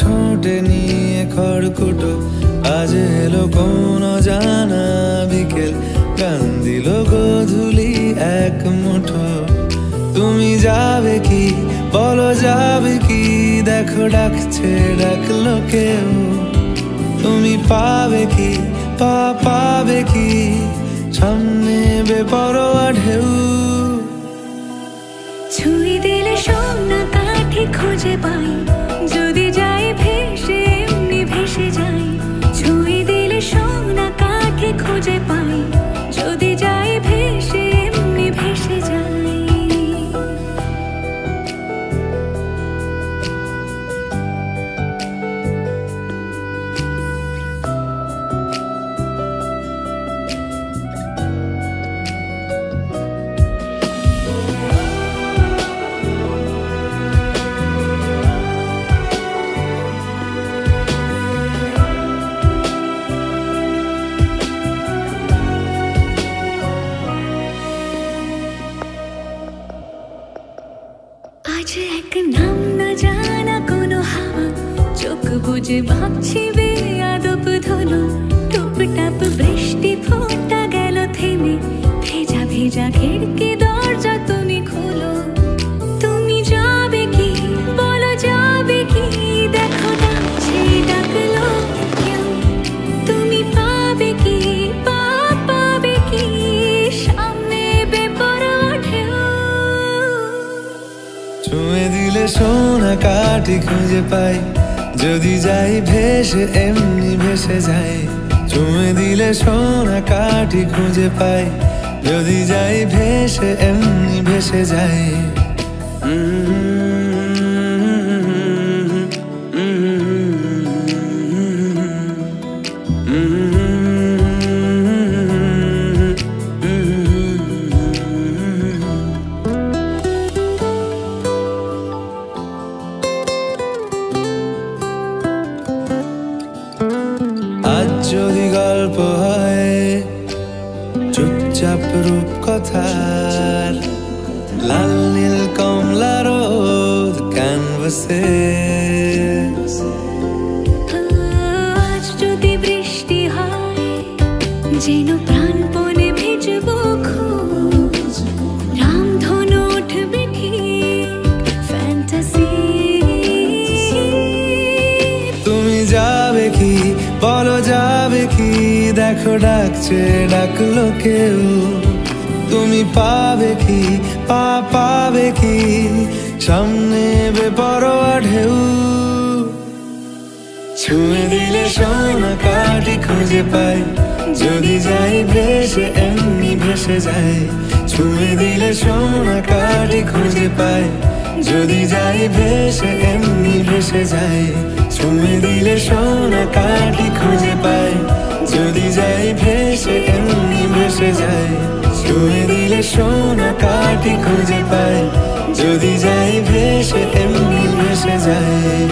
ঠোঁটে নিয়ে খড়কুটো, আজ এলো কোন জানা বিকেল, গান দিল গোধূলি এক মুঠো। তুমি যাবে কি বলো, যাবে কি? দেখো ডাকছে, ডাকলো কেউ। তুমি পাবে কি পাবে কি? সামনে বেপরোয়া ঢেউ। ছুঁই দিলে সোনা কাঠি খুঁজে পাই, যদি যাই ভেসে এমনি ভেসে যাই। ছুঁই দিলে সোনা কাঠি খুঁজে পাই, যদি যাই ভেসে এমনি ভেসে যাই। আজ এক নাম না জানা কোনো হাওয়া, চোখ বুঝে ভাবছি বেয়াদব ধলো। টুপটাপ বৃষ্টি ফোঁটা গেল থেমে, ভেজা ভেজা খিড়কি দরজা তুমি খোলো। তুমি যাবে কি বলো, যাবে কি? দেখো ডাকছে, ডাকলো কেউ। তুমি পাবে কি পাবে কি? সামনে বেপরোয়া ঢেউ। ছুঁয়ে দিলে সোনা কাঠি খুঁজে পাই, যদি যাই ভেসে এমনি ভেসে যাই। ছুঁয়ে দিলে সোনা কাঠি খুঁজে পাই, যদি যাই ভেসে এমনি ভেসে যাই। আজ যদি গল্প হয় চুপচাপ রূপকথার, লাল নীল কমলা রোদ ক্যানভাসে। আজ যদি বৃষ্টি হয়, যেন প্রাণপণে ভিজবো খোঁজ। রামধনু উঠবে ঠিক ফ্যান্টাসি। তুমি যাবে কি বলো, যাবে কি? দেখো ডাকছে, ডাকলো কেউ। তুমি পাবে কি পাবে কি? সামনে বেপরোয়া ঢেউ। ছুঁয়ে দিলে সোনা কাঠি খুঁজে পাই, যদি যাই ভেসে এমনি ভেসে যাই। ছুঁয়ে দিলে সোনা কাঠি খুঁজে পাই, যদি যাই ভেসে এমনি ভেসে যাই। ছুঁয়ে দিলে সোনা কাঠি খুঁজে পাই, যদি যাই ভেসে এমনি ভেসে যাই। ছুঁয়ে দিলে সোনা কাঠি খুঁজে পাই, যদি যাই ভেসে এমনি ভেসে যাই।